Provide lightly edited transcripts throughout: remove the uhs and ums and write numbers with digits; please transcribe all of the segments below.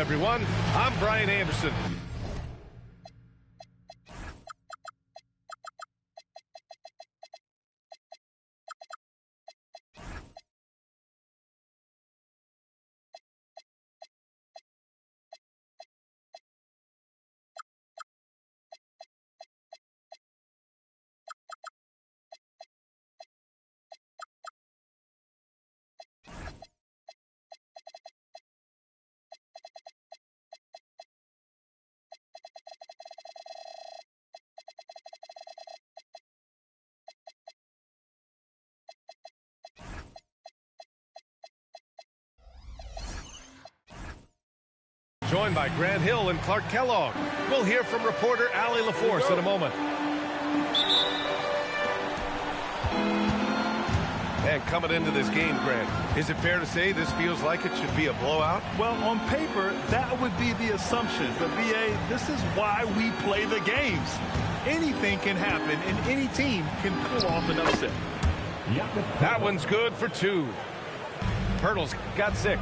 everyone. I'm Brian Anderson. Joined by Grant Hill and Clark Kellogg. We'll hear from reporter Allie LaForce in a moment. And coming into this game, Grant, is it fair to say this feels like it should be a blowout? Well, on paper, that would be the assumption. But, B.A., this is why we play the games. Anything can happen, and any team can pull off an upset. That one's good for 2. Pirtle's got 6.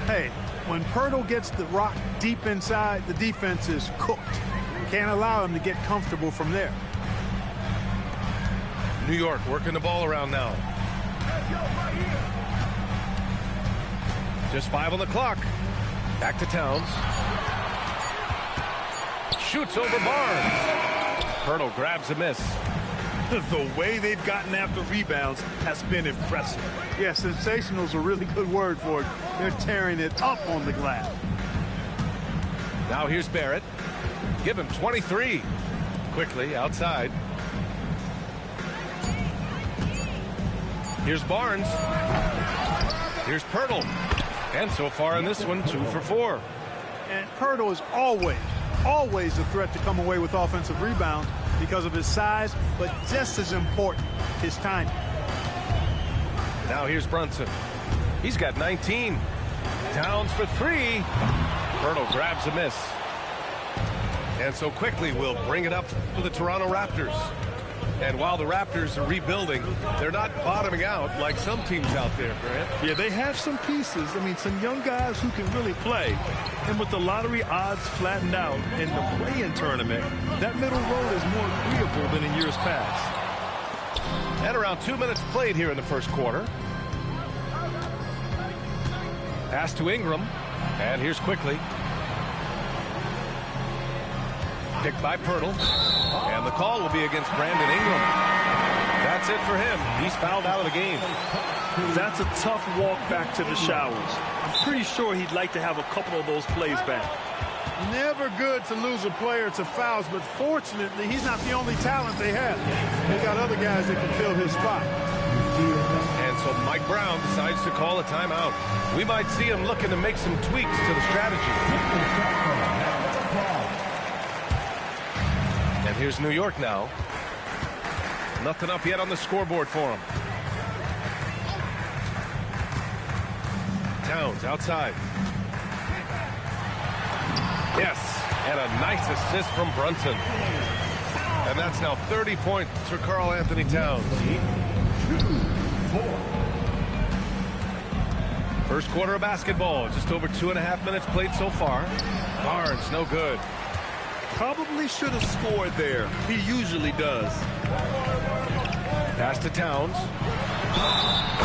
Hey, when Pirtle gets the rock deep inside, the defense is cooked. Can't allow him to get comfortable from there. New York working the ball around now. Just 5 on the clock. Back to Towns. Shoots over Barnes. Pirtle grabs a miss. The way they've gotten after rebounds has been impressive. Yeah, sensational is a really good word for it. They're tearing it up on the glass. Now here's Barrett. Give him 23. Quickly outside. Here's Barnes. Here's Pirtle. And so far in this one, 2 for 4. And Pirtle is always a threat to come away with offensive rebounds because of his size, but just as important, his timing. Now here's Brunson. He's got 19. Towns for 3. Pirtle grabs a miss. And so quickly we'll bring it up to the Toronto Raptors. And while the Raptors are rebuilding, they're not bottoming out like some teams out there, Grant. Yeah, they have some pieces. I mean, some young guys who can really play. And with the lottery odds flattened out in the play-in tournament, that middle road is more agreeable than in years past. And around 2 minutes played here in the first quarter. Pass to Ingram. And here's quickly. Picked by Pirtle. And the call will be against Brandon Ingram. That's it for him. He's fouled out of the game. That's a tough walk back to the showers. I'm pretty sure he'd like to have a couple of those plays back. Never good to lose a player to fouls, but fortunately, he's not the only talent they have. They got other guys that can fill his spot. And so Mike Brown decides to call a timeout. We might see him looking to make some tweaks to the strategy. And here's New York now. Nothing up yet on the scoreboard for him. Towns outside. Yes, and a nice assist from Brunson. And that's now 30 points for Karl Anthony Towns. First quarter of basketball, just over 2.5 minutes played so far. Barnes, no good. Probably should have scored there. He usually does. Pass to Towns.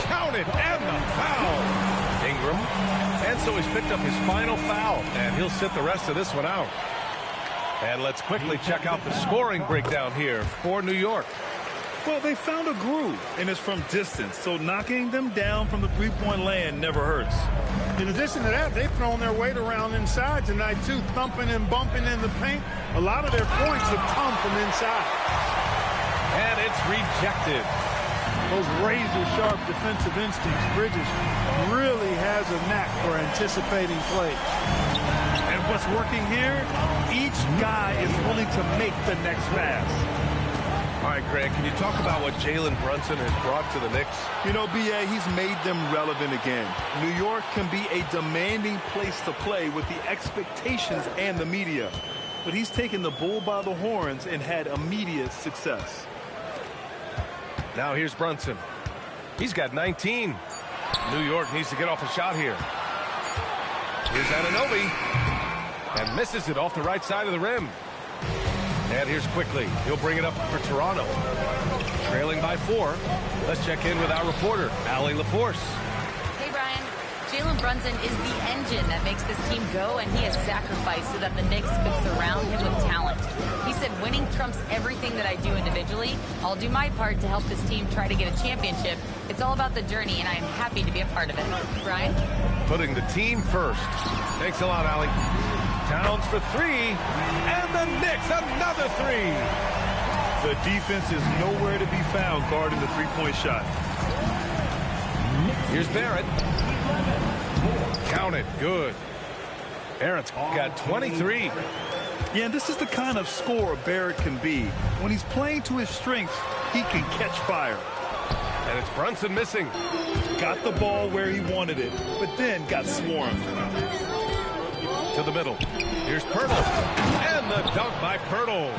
Counted, and the foul. Ingram. And so he's picked up his final foul, and he'll sit the rest of this one out. And let's quickly check out the scoring breakdown here for New York. Well, they found a groove, and it's from distance, so knocking them down from the three-point land never hurts. In addition to that, they've thrown their weight around inside tonight, too, thumping and bumping in the paint. A lot of their points have come from inside. And it's rejected. Those razor-sharp defensive instincts. Bridges really has a knack for anticipating plays. And what's working here, each guy is willing to make the next pass. All right, Greg, can you talk about what Jalen Brunson has brought to the Knicks? You know, B.A., he's made them relevant again. New York can be a demanding place to play with the expectations and the media. But he's taken the bull by the horns and had immediate success. Now here's Brunson. He's got 19. New York needs to get off a shot here. Here's Anunoby. And misses it off the right side of the rim. And here's Quickly. He'll bring it up for Toronto. Trailing by 4. Let's check in with our reporter, Allie LaForce. Hey, Brian. Jalen Brunson is the engine that makes this team go, and he has sacrificed so that the Knicks could surround him with talent. He said, winning trumps everything that I do individually. I'll do my part to help this team try to get a championship. It's all about the journey, and I am happy to be a part of it. Brian? Putting the team first. Thanks a lot, Allie. Towns for 3, and the Knicks another 3. The defense is nowhere to be found guarding the three-point shot. Here's Barrett. Count it. Good. Barrett's got 23. Yeah, and this is the kind of scorer Barrett can be. When he's playing to his strengths, he can catch fire. And it's Brunson missing. Got the ball where he wanted it, but then got swarmed. To the middle. Here's Pirtle. And the dunk by Pirtle.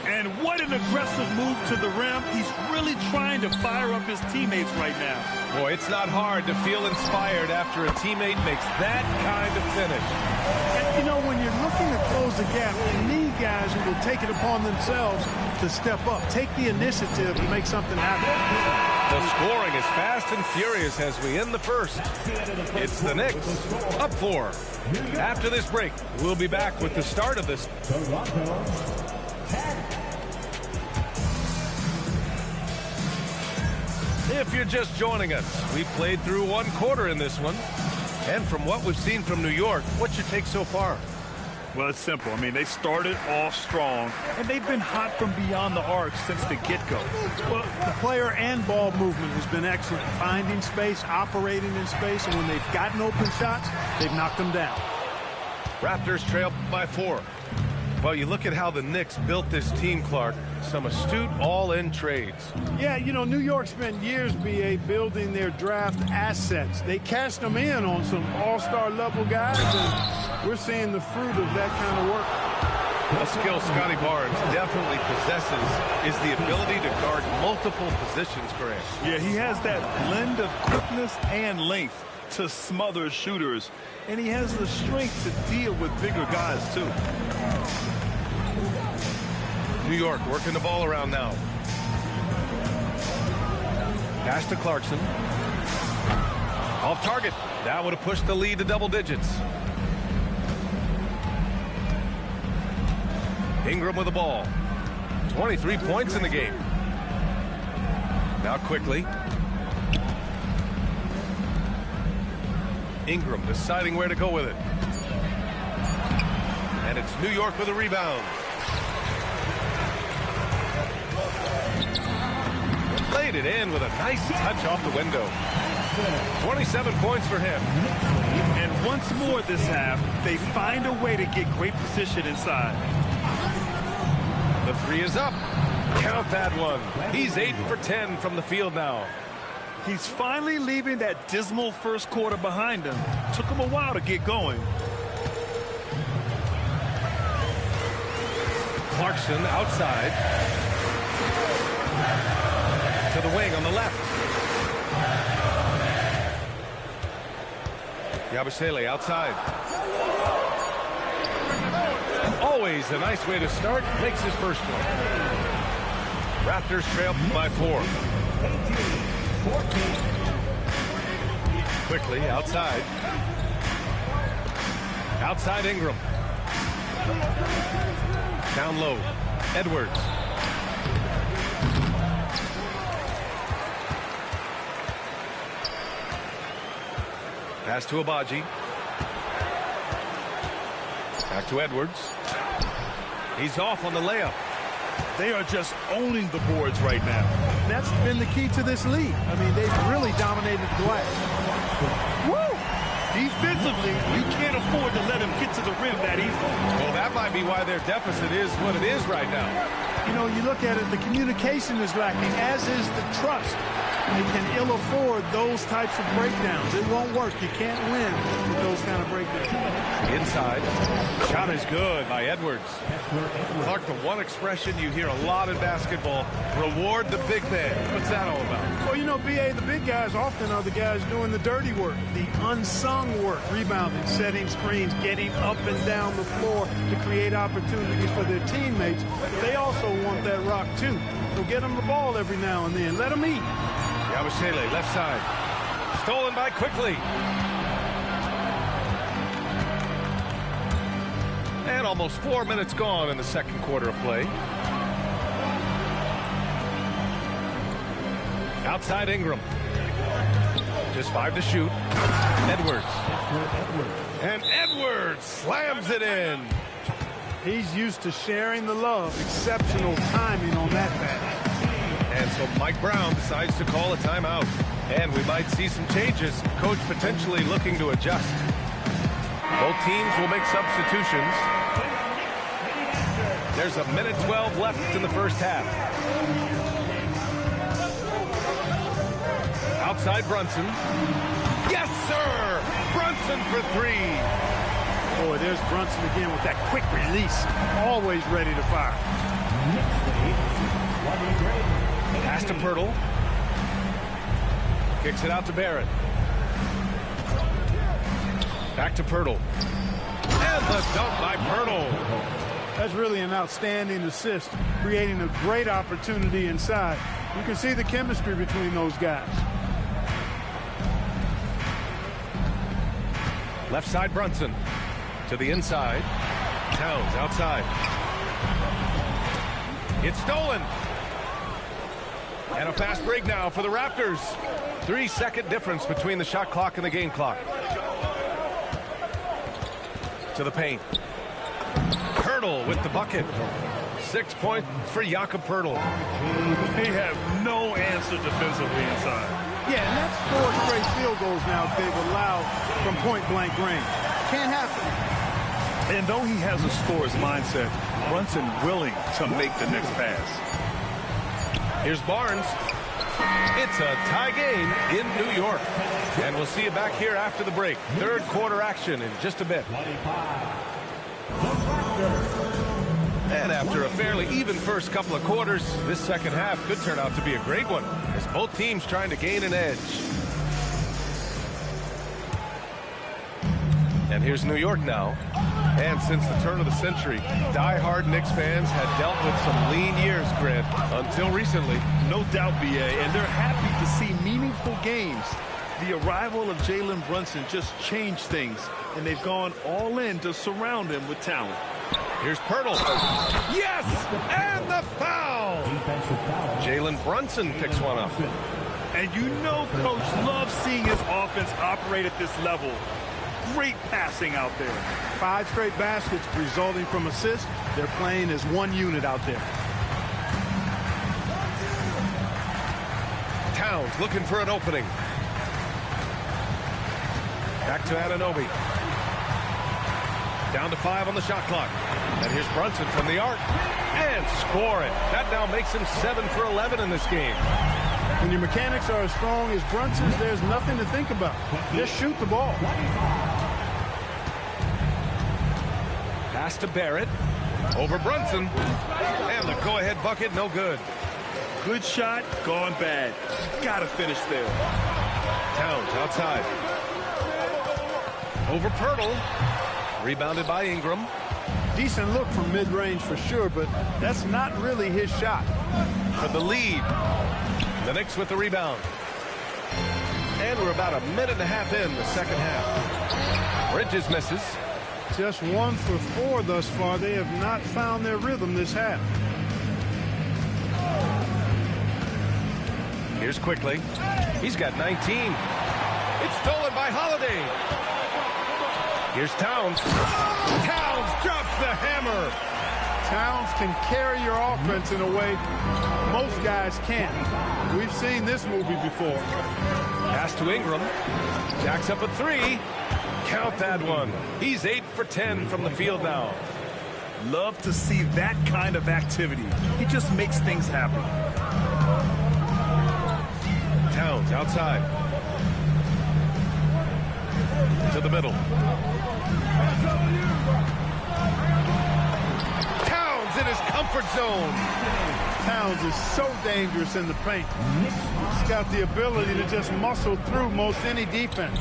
And what an aggressive move to the rim. He's really trying to fire up his teammates right now. Boy, it's not hard to feel inspired after a teammate makes that kind of finish. And, you know, when you're looking to close the gap, you need guys who will take it upon themselves to step up, take the initiative to make something happen. The scoring is fast and furious as we end the first. It's the Knicks up 4. After this break, we'll be back with the start of this. If you're just joining us, we played through 1 quarter in this one. And from what we've seen from New York, what's your take so far? Well, it's simple. I mean, they started off strong, and they've been hot from beyond the arc since the get-go. Well, the player and ball movement has been excellent. Finding space, operating in space, and when they've gotten open shots, they've knocked them down. Raptors trail by 4. Well, you look at how the Knicks built this team, Clark. Some astute all-in trades. Yeah, you know, New York spent years, B.A., building their draft assets. They cashed them in on some all-star level guys, and we're seeing the fruit of that kind of work. A skill Scotty Barnes definitely possesses is the ability to guard multiple positions, Grant. Yeah, he has that blend of quickness and length to smother shooters, and he has the strength to deal with bigger guys, too. New York working the ball around now. Pass to Clarkson. Off target. That would have pushed the lead to double digits. Ingram with the ball. 23 points in the game. Now Quickly. Ingram deciding where to go with it. And it's New York with a rebound. Laid it in with a nice touch off the window. 27 points for him. And once more this half, they find a way to get great position inside. The 3 is up. Count that one. He's 8 for 10 from the field now. He's finally leaving that dismal first quarter behind him. Took him a while to get going. Clarkson outside. To the wing on the left. Yabusele outside. Always a nice way to start. Makes his first one. Raptors trail by 4. Quickly outside. Outside Ingram. Down low. Edwards. Pass to Abaji. Back to Edwards. He's off on the layup. They are just owning the boards right now. That's been the key to this league. I mean, they've really dominated the glass. Woo! Defensively, you can't afford to let him get to the rim that easily. Well, that might be why their deficit is what it is right now. You know, you look at it, the communication is lacking, as is the trust. They can ill afford those types of breakdowns. It won't work. You can't win with those kind of breakdowns. Inside. Shot is good by Edwards. Clark, the one expression you hear a lot in basketball, reward the big man. What's that all about? Well, you know, B.A., the big guys often are the guys doing the dirty work, the unsung work, rebounding, setting screens, getting up and down the floor to create opportunities for their teammates. They also want that rock, too. So get them the ball every now and then. Let them eat. Yabusele, left side. Stolen by Quickly. And almost 4 minutes gone in the second quarter of play. Outside Ingram. Just 5 to shoot. Edwards. And Edwards slams it in. He's used to sharing the love. Exceptional timing on that pass. And so Mike Brown decides to call a timeout. And we might see some changes. Coach potentially looking to adjust. Both teams will make substitutions. There's a minute 12 left in the first half. Outside Brunson. Yes, sir! Brunson for 3. Boy, there's Brunson again with that quick release. Always ready to fire. Pass to Pirtle. Kicks it out to Barrett. Back to Pirtle. And the dunk by Pirtle. That's really an outstanding assist, creating a great opportunity inside. You can see the chemistry between those guys. Left side Brunson. To the inside. Towns outside. It's stolen. And a fast break now for the Raptors. 3-second difference between the shot clock and the game clock. To the paint. Pirtle with the bucket. 6 points for Jakob Pirtle. They have no answer defensively inside. Yeah, and that's 4 straight field goals now they've allowed from point-blank range. Can't happen. And though he has a scorer's mindset, Brunson willing to make the next pass. Here's Barnes. It's a tie game in New York. And we'll see you back here after the break. Third quarter action in just a bit. And after a fairly even first couple of quarters, this second half could turn out to be a great one, as both teams trying to gain an edge. And here's New York now. And since the turn of the century, die-hard Knicks fans had dealt with some lean years, Grant, until recently. No doubt, B.A., and they're happy to see meaningful games. The arrival of Jalen Brunson just changed things, and they've gone all in to surround him with talent. Here's Pirtle. Yes! And the foul! Jalen Brunson picks one up. And you know Coach loves seeing his offense operate at this level. Great passing out there. 5 straight baskets resulting from assists. They're playing as one unit out there. Towns looking for an opening. Back to Anunoby. Down to 5 on the shot clock. And here's Brunson from the arc. And score it. That now makes him 7 for 11 in this game. When your mechanics are as strong as Brunson's, there's nothing to think about. Just shoot the ball. Pass to Barrett. Over Brunson. And the go-ahead bucket, no good. Good shot, gone bad. Gotta finish there. Towns outside. Over Pirtle. Rebounded by Ingram. Decent look from mid-range for sure, but that's not really his shot. For the lead. The Knicks with the rebound. And we're about a minute and a half in the second half. Bridges misses. Just 1 for 4 thus far. They have not found their rhythm this half. Here's Quickly. He's got 19. It's stolen by Holiday. Here's Towns. Towns drops the hammer. Towns can carry your offense in a way most guys can't. We've seen this movie before. Pass to Ingram. Jacks up a 3. Count that one. He's 8 for 10 from the field now. Love to see that kind of activity. He just makes things happen. Towns outside. To the middle. Towns in his comfort zone. Towns is so dangerous in the paint. He's got the ability to just muscle through most any defense.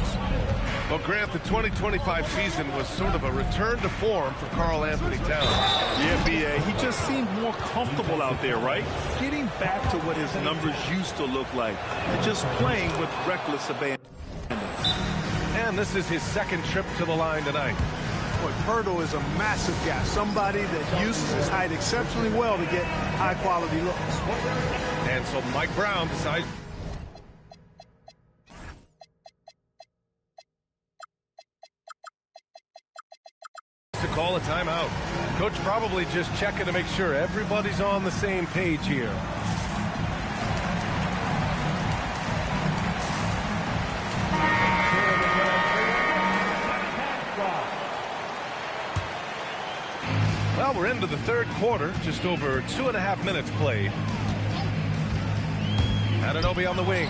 Well, Grant, the 2025 season was sort of a return to form for Karl Anthony Towns. Yeah, B.A. He just seemed more comfortable out there, right? Getting back to what his numbers used to look like. And just playing with reckless abandon. And this is his second trip to the line tonight. Boy, Pirtle is a massive guy. Somebody that uses his height exceptionally well to get high-quality looks. And so Mike Brown decides to call a timeout. Coach probably just checking to make sure everybody's on the same page here. Well, we're into the third quarter, just over 2.5 minutes played. Anunoby on the wing.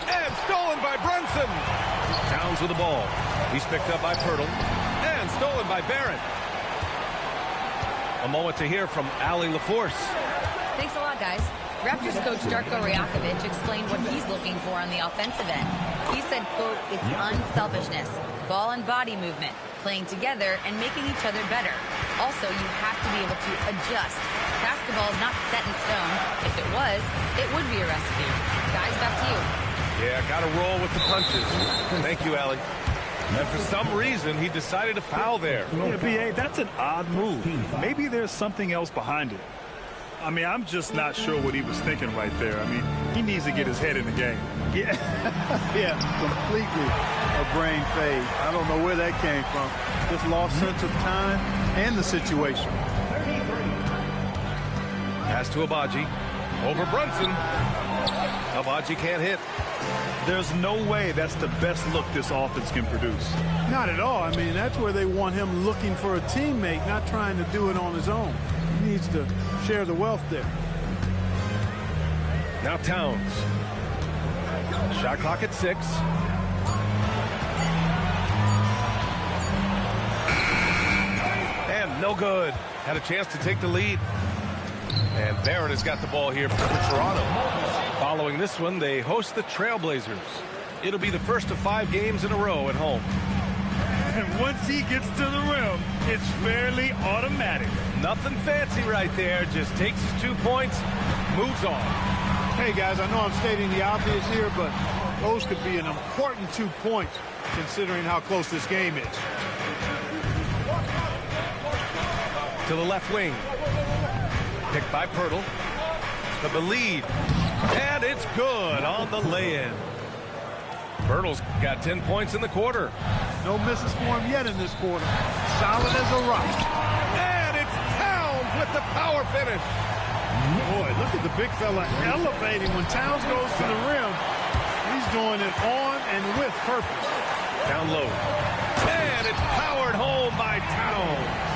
And stolen by Brunson. Towns with the ball. He's picked up by Pirtle. And stolen by Barrett. A moment to hear from Allie LaForce. Thanks a lot, guys. Raptors coach Darko Rajakovic explained what he's looking for on the offensive end. He said, quote, it's unselfishness, ball and body movement, playing together and making each other better. Also, you have to be able to adjust. Basketball is not set in stone. If it was, it would be a recipe. Guys, back to you. Yeah, got to roll with the punches. Thank you, Allie. And for some reason, he decided to foul there. Yeah, B.A., that's an odd move. Maybe there's something else behind it. I mean, I'm just not sure what he was thinking right there. I mean, he needs to get his head in the game. Yeah, yeah, completely a brain fade. I don't know where that came from. Just lost sense of time and the situation. Pass to Abaji. Over Brunson. Abaji can't hit. There's no way that's the best look this offense can produce. Not at all. I mean, that's where they want him looking for a teammate, not trying to do it on his own. He needs to share the wealth there. Now Towns. Shot clock at 6. And no good. Had a chance to take the lead. And Barrett has got the ball here for Toronto. Following this one, they host the Trailblazers. It'll be the first of 5 games in a row at home. And once he gets to the rim, it's fairly automatic. Nothing fancy right there. Just takes his 2 points, moves on. Hey, guys, I know I'm stating the obvious here, but those could be an important 2 points considering how close this game is. To the left wing. Picked by Pirtle. To the lead. And it's good on the lay-in. Pirtle's got 10 points in the quarter. No misses for him yet in this quarter. Solid as a rock. And it's Towns with the power finish. Boy, look at the big fella elevating. When Towns goes to the rim, he's doing it on and with purpose. Down low. And it's powered home by Towns.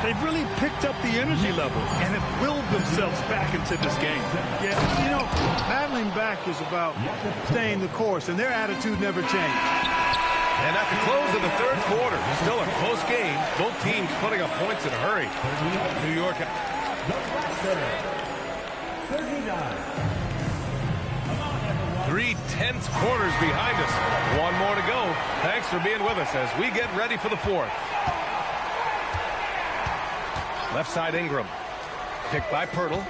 They've really picked up the energy level and have willed themselves back into this game. Yeah, you know, battling back is about staying the course, and their attitude never changed. And at the close of the third quarter, still a close game. Both teams putting up points in a hurry. New York. 3 tense quarters behind us. One more to go. Thanks for being with us as we get ready for the fourth. Left side Ingram. Picked by Pirtle.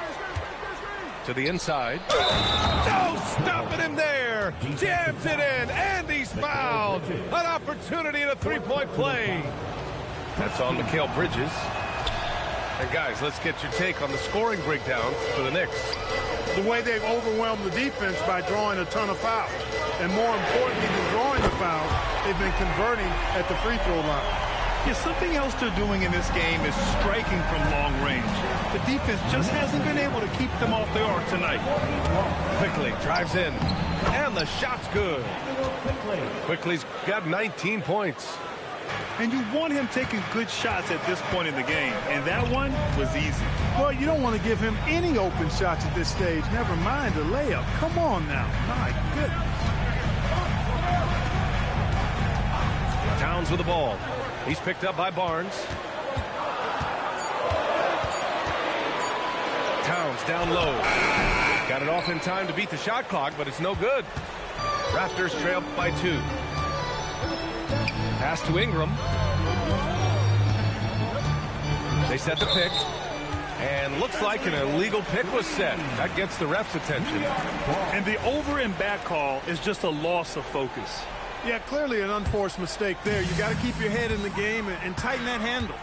To the inside. No, stopping him there. Jams it in, and he's fouled. An opportunity in a three-point play. That's on Mikal Bridges. And guys, let's get your take on the scoring breakdown for the Knicks. The way they've overwhelmed the defense by drawing a ton of fouls. And more importantly than drawing the fouls, they've been converting at the free throw line. Yeah, something else they're doing in this game is striking from long range. The defense just hasn't been able to keep them off the arc tonight. Quickly drives in, and the shot's good. Quickly's got 19 points. And you want him taking good shots at this point in the game. And that one was easy. Well, you don't want to give him any open shots at this stage. Never mind a layup. Come on now. My goodness. Towns with the ball. He's picked up by Barnes. Towns down low. Got it off in time to beat the shot clock, but it's no good. Raptors trail by 2. Pass to Ingram. They set the pick. And looks like an illegal pick was set. That gets the ref's attention. And the over and back call is just a loss of focus. Yeah, clearly an unforced mistake there. You got to keep your head in the game and tighten that handle.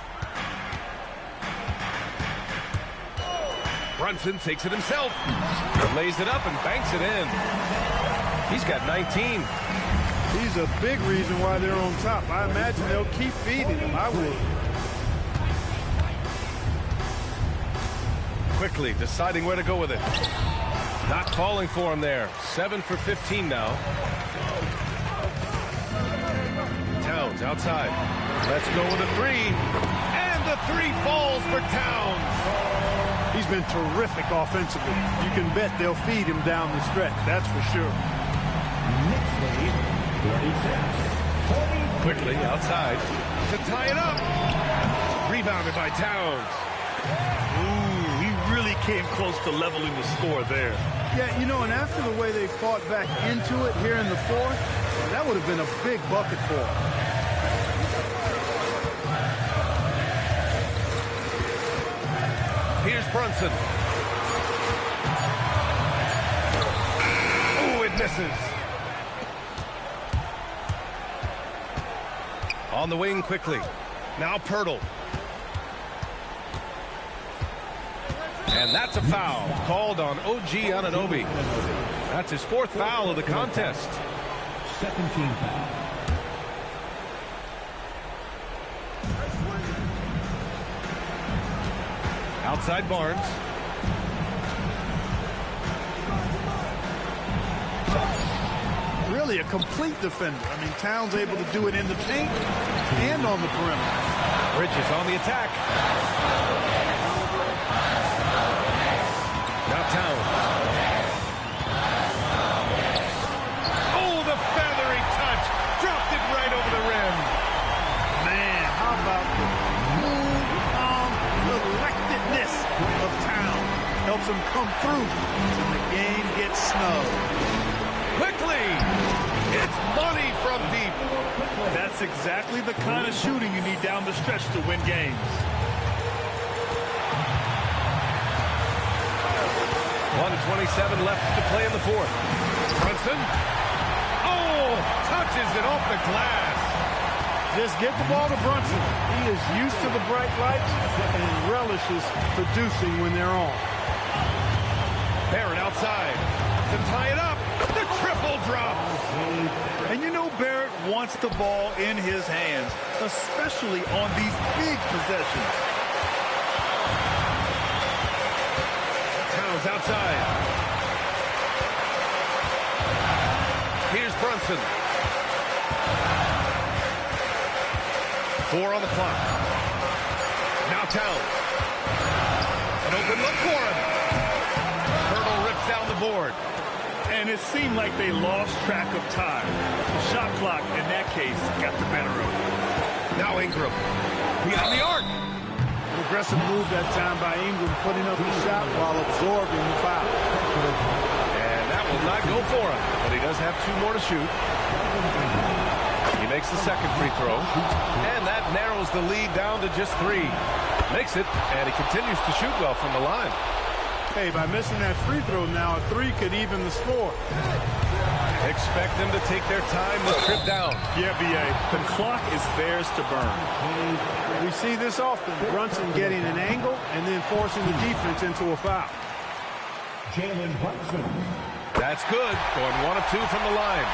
Brunson takes it himself. Lays it up and banks it in. He's got 19. He's a big reason why they're on top. I imagine they'll keep feeding him. I would. Quickly deciding where to go with it. Not falling for him there. 7 for 15 now. Towns outside. Let's go with a 3. And the 3 falls for Towns. He's been terrific offensively. You can bet they'll feed him down the stretch. That's for sure. Quickly outside to tie it up. Rebounded by Towns. Ooh, he really came close to leveling the score there. Yeah, you know, and after the way they fought back into it here in the fourth, that would have been a big bucket for him. Here's Brunson. Oh, it misses. On the wing quickly. Now Pirtle. And that's a foul called on OG Anunoby. That's his 4th foul of the contest. 17 foul. Outside Barnes. Really a complete defender. I mean, Towns able to do it in the paint and on the perimeter. Bridges on the attack. Now Towns. Oh, the feathery touch. Dropped it right over the rim. Man, how about the smooth, calm, collectedness of Towns. Helps him come through when the game gets snug. Quickly. It's money from deep. That's exactly the kind of shooting you need down the stretch to win games. 1:27 left to play in the 4th. Brunson. Oh, touches it off the glass. Just get the ball to Brunson. He is used to the bright lights and relishes producing when they're on. Barrett outside to tie it up. The triple drop. And you know Barrett wants the ball in his hands, especially on these big possessions. Towns outside. Here's Brunson. 4 on the clock. Now Towns. An open look for him. Pirtle rips down the board. And it seemed like they lost track of time. The shot clock, in that case, got the better of it. Now Ingram. Beyond the arc. An aggressive move that time by Ingram, putting up the shot while absorbing the foul. And that will not go for him. But he does have 2 more to shoot. He makes the second free throw. And that narrows the lead down to just 3. Makes it, and he continues to shoot well from the line. Hey, by missing that free throw now, a 3 could even the score. Expect them to take their time this trip down. Yeah, B.A., the clock is theirs to burn. We see this often. Brunson getting an angle and then forcing the defense into a foul. Jalen Brunson. That's good. Going 1 of 2 from the line.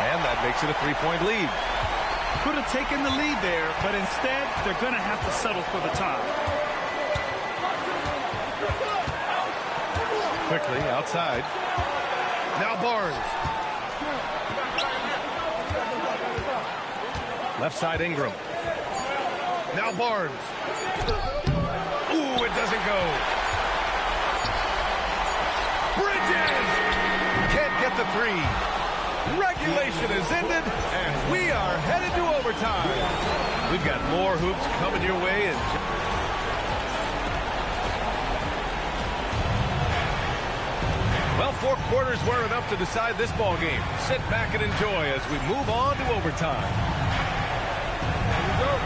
And that makes it a 3-point lead. Could have taken the lead there, but instead, they're going to have to settle for the tie. Quickly outside. Now Barnes. Left side Ingram. Now Barnes. Ooh, it doesn't go. Bridges! Can't get the three. Regulation is ended, and we are headed to overtime. We've got more hoops coming your way. Well, 4 quarters were enough to decide this ball game. Sit back and enjoy as we move on to overtime. Here we go.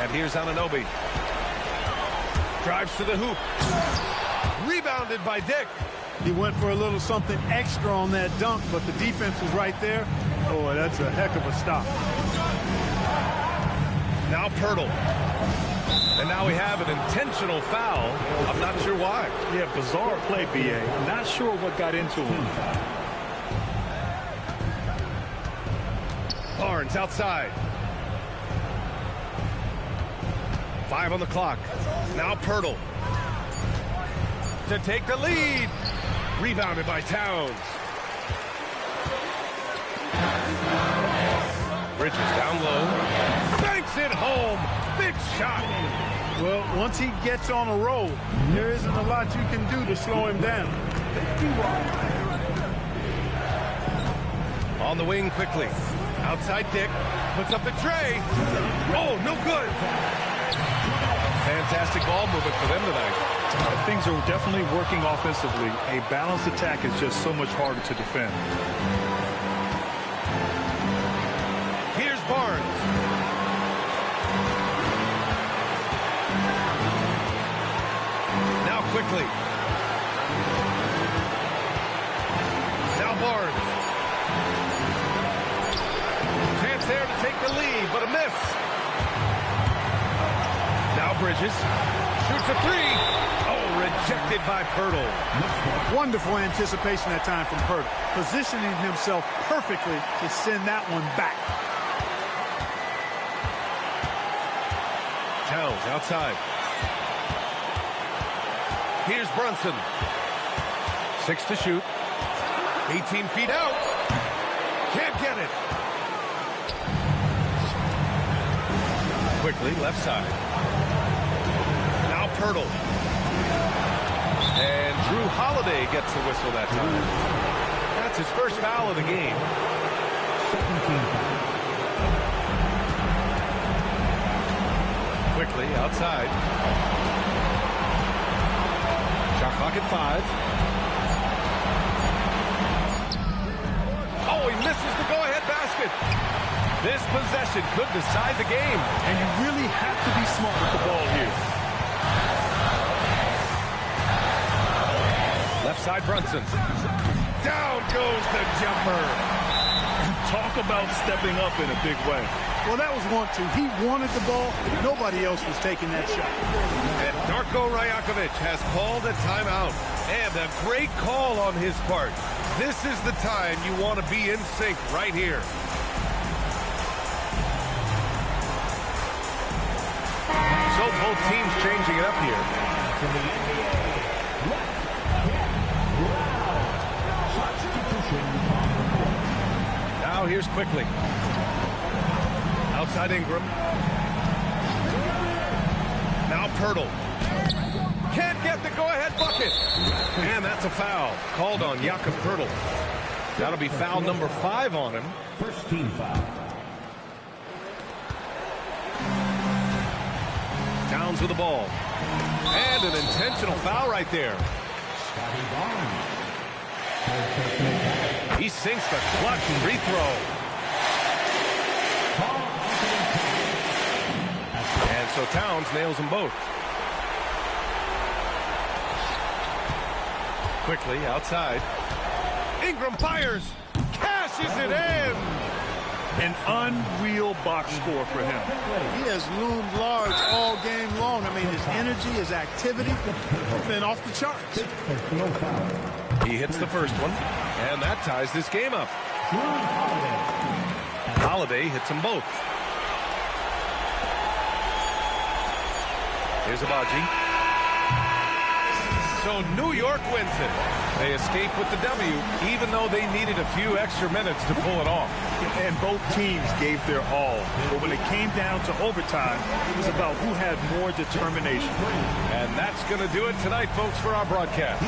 And here's Anunoby. Drives to the hoop. Rebounded by Dick. He went for a little something extra on that dunk, but the defense was right there. Oh, that's a heck of a stop. Now Pirtle. And now we have an intentional foul. I'm not sure why. Yeah, bizarre play, B.A. Not sure what got into him. Barnes outside. 5 on the clock. Now Pirtle. To take the lead. Rebounded by Towns. Bridges down low. Banks it home. Big shot. Well, once he gets on a roll, there isn't a lot you can do to slow him down. On the wing quickly. Outside Dick. Puts up the tray. Oh, no good. Fantastic ball movement for them tonight. Things are definitely working offensively. A balanced attack is just so much harder to defend. Here's Barnes. Now quickly. Now Barnes. Chance there to take the lead, but a miss. Now Bridges. Shoots a three. Oh, rejected by Pirtle. Wonderful anticipation that time from Pirtle. Positioning himself perfectly to send that one back. Towns outside. Here's Brunson. 6 to shoot. 18 feet out. Can't get it. Quickly, left side. Now Pirtle. And Drew Holiday gets the whistle that time. That's his first foul of the game. Quickly, outside. Shot clock at 5. Oh, he misses the go-ahead basket. This possession could decide the game. And you really have to be smart with the ball here. Left side, Brunson. Down goes the jumper. Talk about stepping up in a big way. Well, that was want to. He wanted the ball. Nobody else was taking that shot. And Darko Rajakovic has called a timeout. And a great call on his part. This is the time you want to be in sync right here. So both teams changing it up here. Now here's quickly. Outside Ingram. Now Pirtle. Can't get the go-ahead bucket. And that's a foul. Called on Jakob Pirtle. That'll be foul number 5 on him. First team foul. Towns with the ball. And an intentional foul right there. He sinks the clutch free throw. And so Towns nails them both. Quickly outside. Ingram fires. Cashes it in. An unreal box score for him. He has loomed large all game long. I mean, his energy, his activity has been off the charts. He hits the first one, and that ties this game up. Holiday hits them both. Here's Abaji. So New York wins it. They escape with the W, even though they needed a few extra minutes to pull it off. And both teams gave their all. But when it came down to overtime, it was about who had more determination. And that's going to do it tonight, folks, for our broadcast.